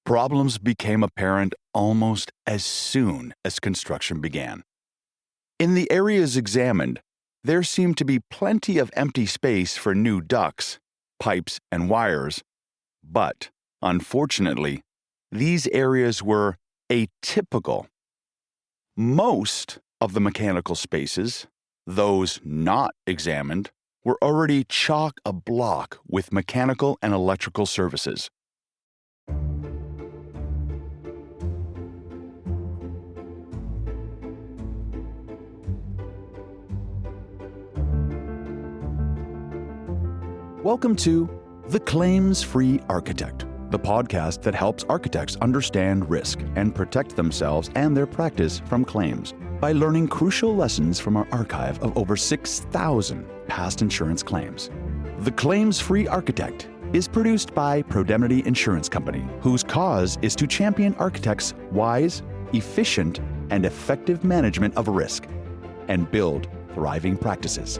Problems became apparent almost as soon as construction began. In the areas examined, there seemed to be plenty of empty space for new ducts, pipes, and wires, but, unfortunately, these areas were atypical. Most of the mechanical spaces, those not examined, were already chock-a-block with mechanical and electrical services. Welcome to The Claims-Free Architect, the podcast that helps architects understand risk and protect themselves and their practice from claims by learning crucial lessons from our archive of over 6,000 past insurance claims. The Claims-Free Architect is produced by Pro-Demnity Insurance Company, whose cause is to champion architects' wise, efficient, and effective management of risk and build thriving practices.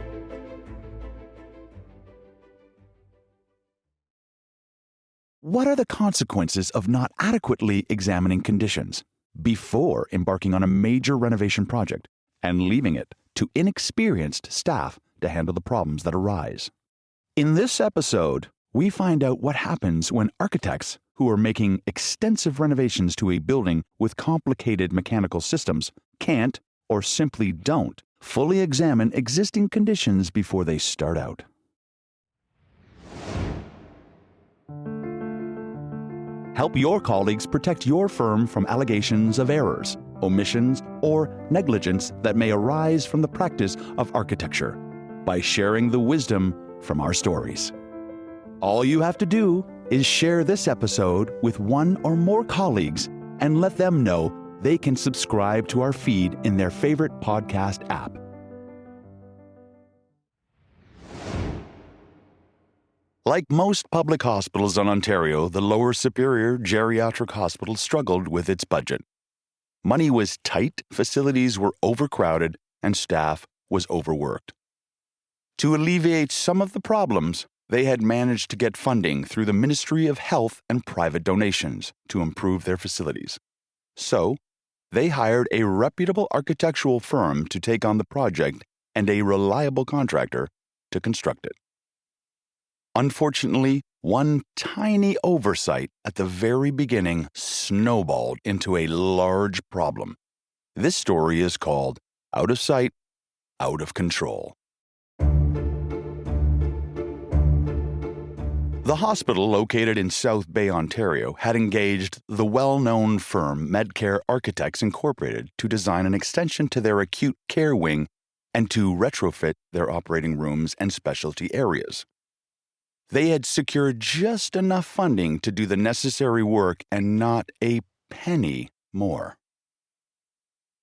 What are the consequences of not adequately examining conditions before embarking on a major renovation project and leaving it to inexperienced staff to handle the problems that arise? In this episode, we find out what happens when architects who are making extensive renovations to a building with complicated mechanical systems can't, or simply don't, fully examine existing conditions before they start out. Help your colleagues protect your firm from allegations of errors, omissions, or negligence that may arise from the practice of architecture by sharing the wisdom from our stories. All you have to do is share this episode with one or more colleagues and let them know they can subscribe to our feed in their favorite podcast app. Like most public hospitals in Ontario, the Lower Superior Geriatric Hospital struggled with its budget. Money was tight, facilities were overcrowded, and staff was overworked. To alleviate some of the problems, they had managed to get funding through the Ministry of Health and private donations to improve their facilities. So, they hired a reputable architectural firm to take on the project and a reliable contractor to construct it. Unfortunately, one tiny oversight at the very beginning snowballed into a large problem. This story is called Out of Sight, Out of Control. The hospital, located in South Bay, Ontario, had engaged the well-known firm Medcare Architects Incorporated to design an extension to their acute care wing and to retrofit their operating rooms and specialty areas. They had secured just enough funding to do the necessary work and not a penny more.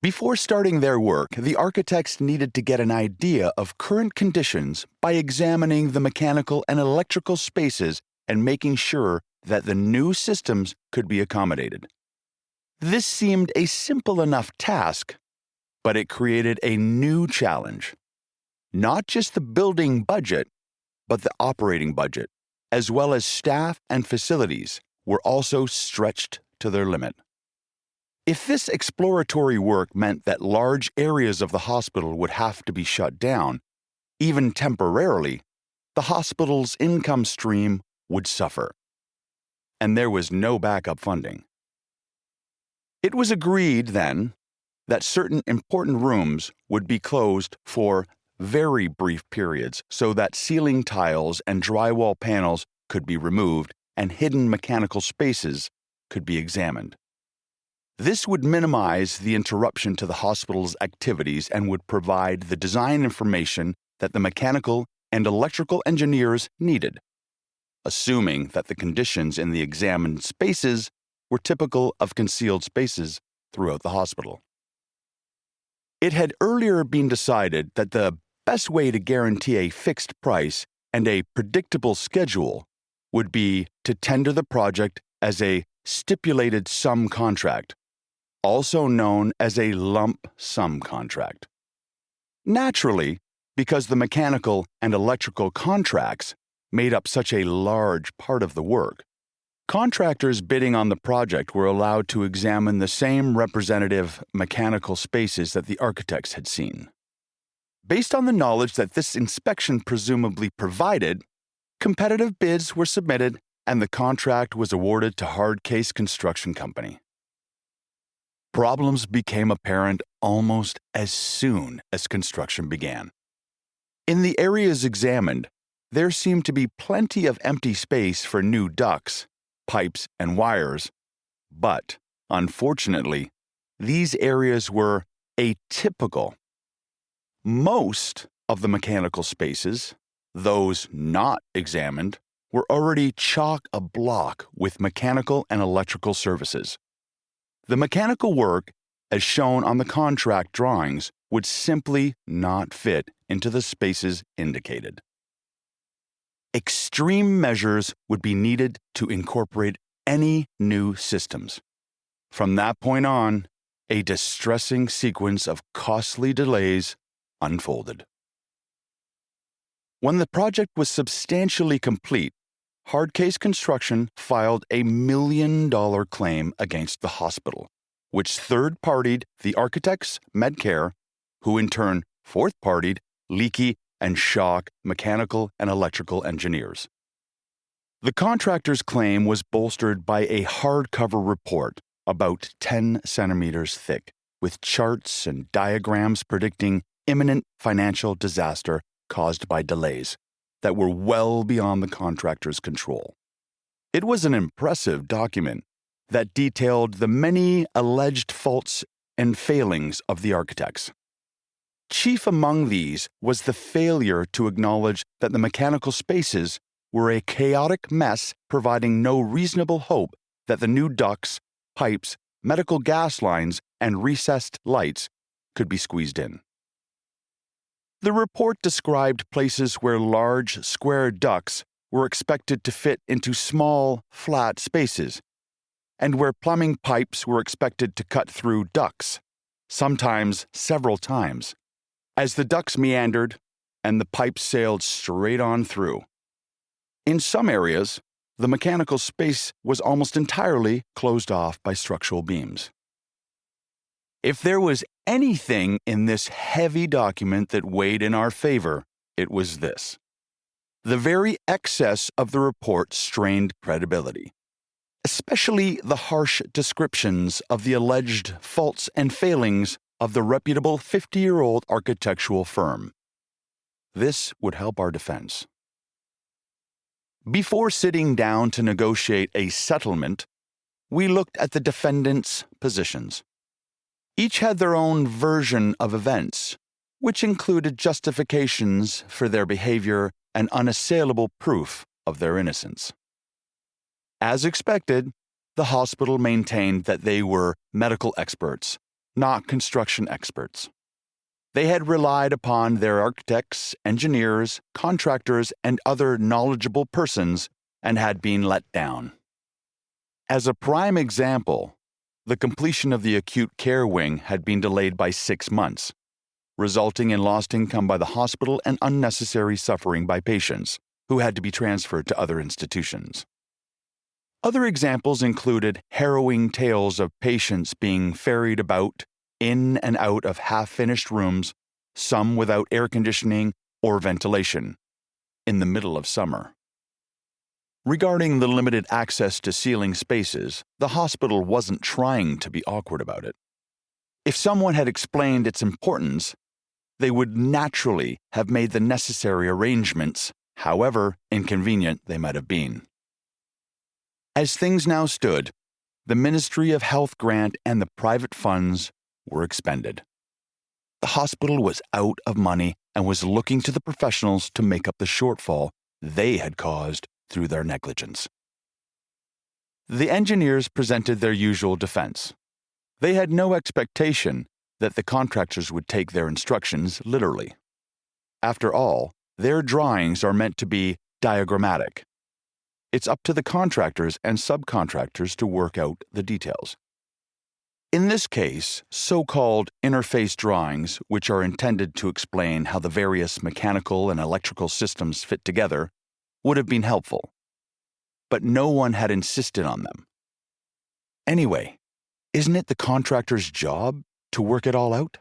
Before starting their work, the architects needed to get an idea of current conditions by examining the mechanical and electrical spaces and making sure that the new systems could be accommodated. This seemed a simple enough task, but it created a new challenge. Not just the building budget, but the operating budget, as well as staff and facilities, were also stretched to their limit. If this exploratory work meant that large areas of the hospital would have to be shut down, even temporarily, the hospital's income stream would suffer. And there was no backup funding. It was agreed, then, that certain important rooms would be closed for very brief periods so that ceiling tiles and drywall panels could be removed and hidden mechanical spaces could be examined. This would minimize the interruption to the hospital's activities and would provide the design information that the mechanical and electrical engineers needed, assuming that the conditions in the examined spaces were typical of concealed spaces throughout the hospital. It had earlier been decided that the best way to guarantee a fixed price and a predictable schedule would be to tender the project as a stipulated sum contract, also known as a lump sum contract. Naturally, because the mechanical and electrical contracts made up such a large part of the work, Contractors bidding on the project were allowed to examine the same representative mechanical spaces that the architects had seen. Based on the knowledge that this inspection presumably provided, competitive bids were submitted and the contract was awarded to Hardcase Construction Company. Problems became apparent almost as soon as construction began. In the areas examined, there seemed to be plenty of empty space for new ducts, pipes, and wires, but, unfortunately, these areas were atypical. Most of the mechanical spaces, those not examined, were already chock-a-block with mechanical and electrical services. The mechanical work, as shown on the contract drawings, would simply not fit into the spaces indicated. Extreme measures would be needed to incorporate any new systems. From that point on, a distressing sequence of costly delays unfolded. When the project was substantially complete, Hardcase Construction filed a $1 million claim against the hospital, which third-partied the architects, Medcare, who in turn fourth-partied Leakey and Shock mechanical and electrical engineers. The contractor's claim was bolstered by a hardcover report about 10 centimeters thick, with charts and diagrams predicting imminent financial disaster caused by delays that were well beyond the contractor's control. It was an impressive document that detailed the many alleged faults and failings of the architects. Chief among these was the failure to acknowledge that the mechanical spaces were a chaotic mess, providing no reasonable hope that the new ducts, pipes, medical gas lines, and recessed lights could be squeezed in. The report described places where large, square ducts were expected to fit into small, flat spaces, and where plumbing pipes were expected to cut through ducts, sometimes several times, as the ducts meandered and the pipes sailed straight on through. In some areas, the mechanical space was almost entirely closed off by structural beams. If there was anything in this heavy document that weighed in our favor, it was this. The very excess of the report strained credibility, especially the harsh descriptions of the alleged faults and failings of the reputable 50-year-old architectural firm. This would help our defense. Before sitting down to negotiate a settlement, we looked at the defendants' positions. Each had their own version of events, which included justifications for their behavior and unassailable proof of their innocence. As expected, the hospital maintained that they were medical experts, not construction experts. They had relied upon their architects, engineers, contractors, and other knowledgeable persons and had been let down. As a prime example, the completion of the acute care wing had been delayed by 6 months, resulting in lost income by the hospital and unnecessary suffering by patients who had to be transferred to other institutions. Other examples included harrowing tales of patients being ferried about in and out of half-finished rooms, some without air conditioning or ventilation, in the middle of summer. Regarding the limited access to ceiling spaces, the hospital wasn't trying to be awkward about it. If someone had explained its importance, they would naturally have made the necessary arrangements, however inconvenient they might have been. As things now stood, the Ministry of Health grant and the private funds were expended. The hospital was out of money and was looking to the professionals to make up the shortfall they had caused through their negligence. The engineers presented their usual defense. They had no expectation that the contractors would take their instructions literally. After all, their drawings are meant to be diagrammatic. It's up to the contractors and subcontractors to work out the details. In this case, so-called interface drawings, which are intended to explain how the various mechanical and electrical systems fit together, would have been helpful. but no one had insisted on them. Anyway, isn't it the contractor's job to work it all out?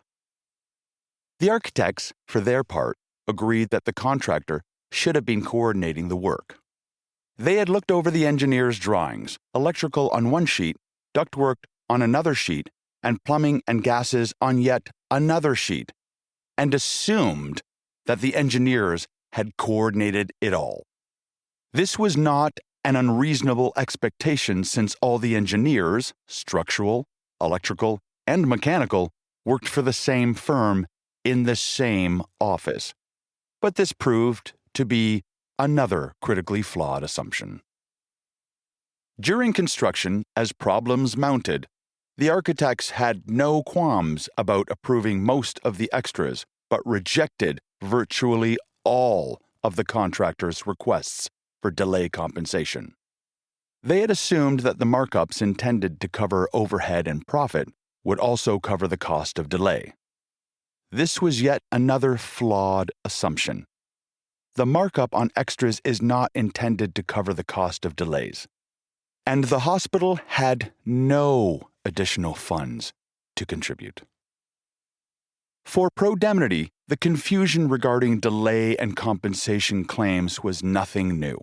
The architects, for their part, agreed that the contractor should have been coordinating the work. They had looked over the engineer's drawings, electrical on one sheet, ductwork on another sheet, and plumbing and gases on yet another sheet, and assumed that the engineers had coordinated it all. This was not an unreasonable expectation since all the engineers, structural, electrical, and mechanical, worked for the same firm in the same office. But this proved to be another critically flawed assumption. During construction, as problems mounted, the architects had no qualms about approving most of the extras, but rejected virtually all of the contractor's requests for delay compensation. They had assumed that the markups intended to cover overhead and profit would also cover the cost of delay. This was yet another flawed assumption. The markup on extras is not intended to cover the cost of delays, and the hospital had no additional funds to contribute. For Pro-Demnity, the confusion regarding delay and compensation claims was nothing new.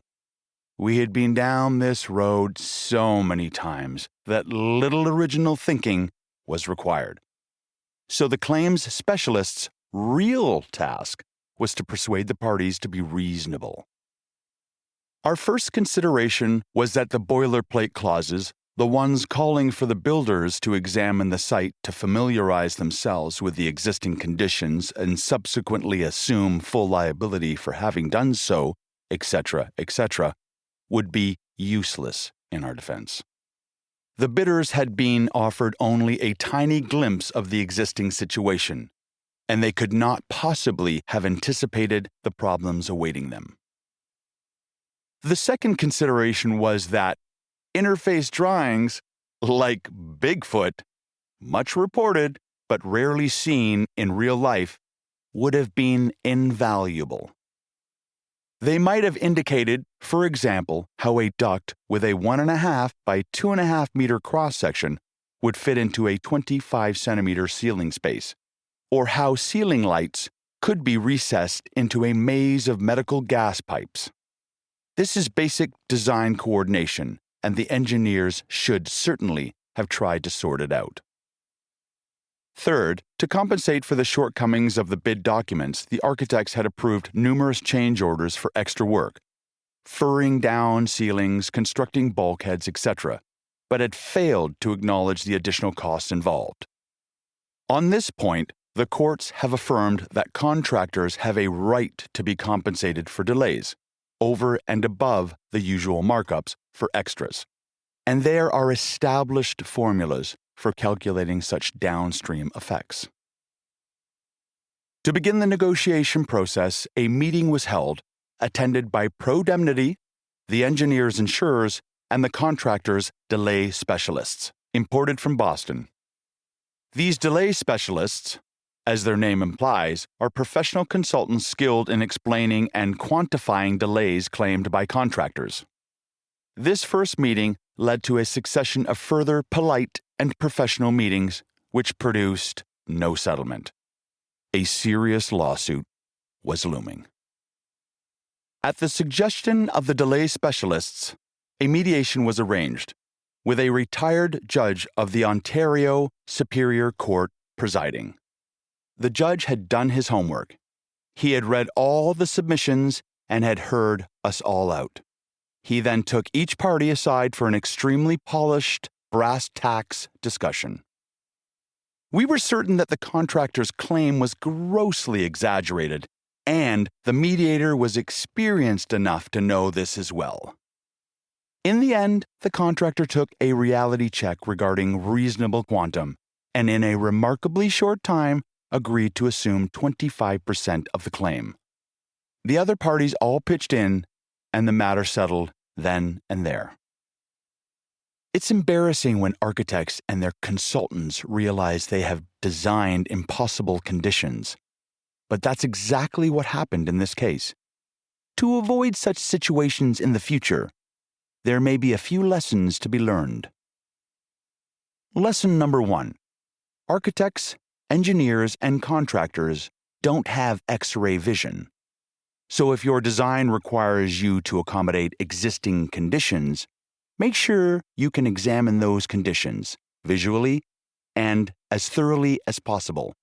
We had been down this road so many times that little original thinking was required. So the claims specialist's real task was to persuade the parties to be reasonable. Our first consideration was that the boilerplate clauses, the ones calling for the builders to examine the site to familiarize themselves with the existing conditions and subsequently assume full liability for having done so, etc., would be useless in our defense. The bidders had been offered only a tiny glimpse of the existing situation, and they could not possibly have anticipated the problems awaiting them. The second consideration was that interface drawings, like Bigfoot, much reported but rarely seen in real life, would have been invaluable. They might have indicated, for example, how a duct with a 1.5 by 2.5 meter cross-section would fit into a 25 centimeter ceiling space, or how ceiling lights could be recessed into a maze of medical gas pipes. This is basic design coordination, and the engineers should certainly have tried to sort it out. Third, to compensate for the shortcomings of the bid documents, the architects had approved numerous change orders for extra work, furring down ceilings, constructing bulkheads, etc., but had failed to acknowledge the additional costs involved. On this point, the courts have affirmed that contractors have a right to be compensated for delays, over and above the usual markups for extras, and there are established formulas for calculating such downstream effects. To begin the negotiation process, a meeting was held, attended by Pro-Demnity, the engineers' insurers, and the contractors' delay specialists, imported from Boston. These delay specialists, as their name implies, are professional consultants skilled in explaining and quantifying delays claimed by contractors. This first meeting led to a succession of further polite and professional meetings, which produced no settlement. A serious lawsuit was looming. At the suggestion of the delay specialists, a mediation was arranged, with a retired judge of the Ontario Superior Court presiding. The judge had done his homework. He had read all the submissions and had heard us all out. He then took each party aside for an extremely polished, brass tacks discussion. We were certain that the contractor's claim was grossly exaggerated, and the mediator was experienced enough to know this as well. In the end, the contractor took a reality check regarding reasonable quantum, and in a remarkably short time agreed to assume 25% of the claim. The other parties all pitched in, and the matter settled then and there. It's embarrassing when architects and their consultants realize they have designed impossible conditions, but that's exactly what happened in this case. To avoid such situations in the future, there may be a few lessons to be learned. Lesson number 1. Architects, engineers, and contractors don't have X-ray vision. So if your design requires you to accommodate existing conditions, make sure you can examine those conditions visually and as thoroughly as possible.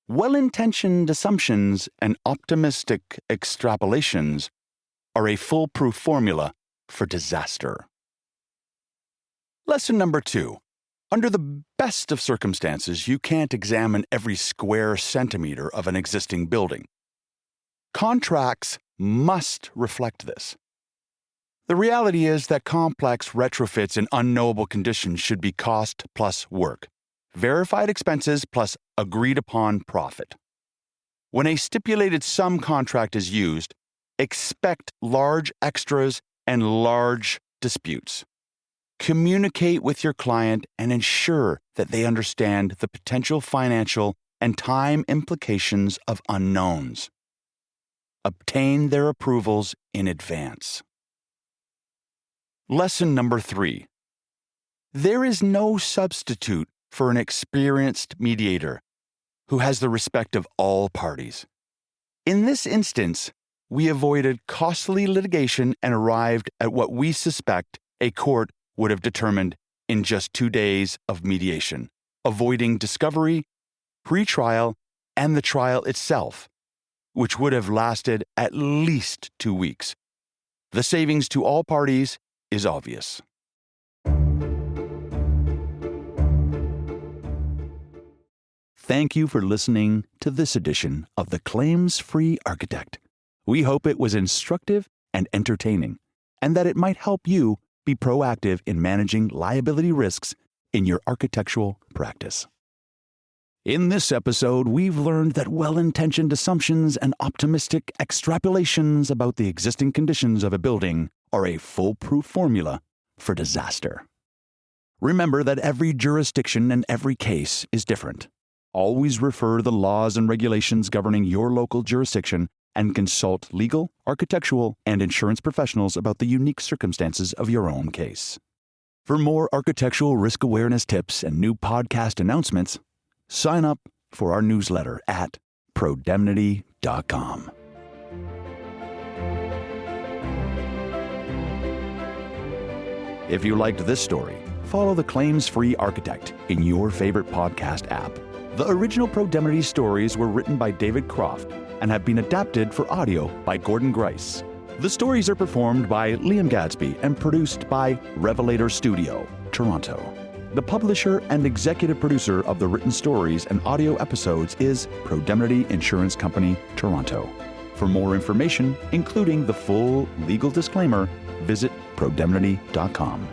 Well-intentioned assumptions and optimistic extrapolations are a foolproof formula for disaster. Lesson number 2. Under the best of circumstances, you can't examine every square centimeter of an existing building. Contracts must reflect this. The reality is that complex retrofits in unknowable conditions should be cost plus work, verified expenses plus agreed-upon profit. When a stipulated sum contract is used, expect large extras and large disputes. Communicate with your client and ensure that they understand the potential financial and time implications of unknowns. Obtain their approvals in advance. Lesson number 3. There is no substitute for an experienced mediator who has the respect of all parties. In this instance, we avoided costly litigation and arrived at what we suspect a court would have determined in just 2 days of mediation, avoiding discovery, pre-trial, and the trial itself, which would have lasted at least 2 weeks. The savings to all parties is obvious. Thank you for listening to this edition of The Claims-Free Architect. We hope it was instructive and entertaining, and that it might help you be proactive in managing liability risks in your architectural practice. In this episode, we've learned that well-intentioned assumptions and optimistic extrapolations about the existing conditions of a building are a foolproof formula for disaster. Remember that every jurisdiction and every case is different. Always refer to the laws and regulations governing your local jurisdiction and consult legal, architectural, and insurance professionals about the unique circumstances of your own case. For more architectural risk awareness tips and new podcast announcements, sign up for our newsletter at Pro-Demnity.com. If you liked this story, follow The Claims-Free Architect in your favorite podcast app. The original Pro-Demnity stories were written by David Croft and have been adapted for audio by Gordon Grice. The stories are performed by Liam Gadsby and produced by Revelator Studio, Toronto. The publisher and executive producer of the written stories and audio episodes is Pro-Demnity Insurance Company, Toronto. For more information, including the full legal disclaimer, visit Pro-Demnity.com.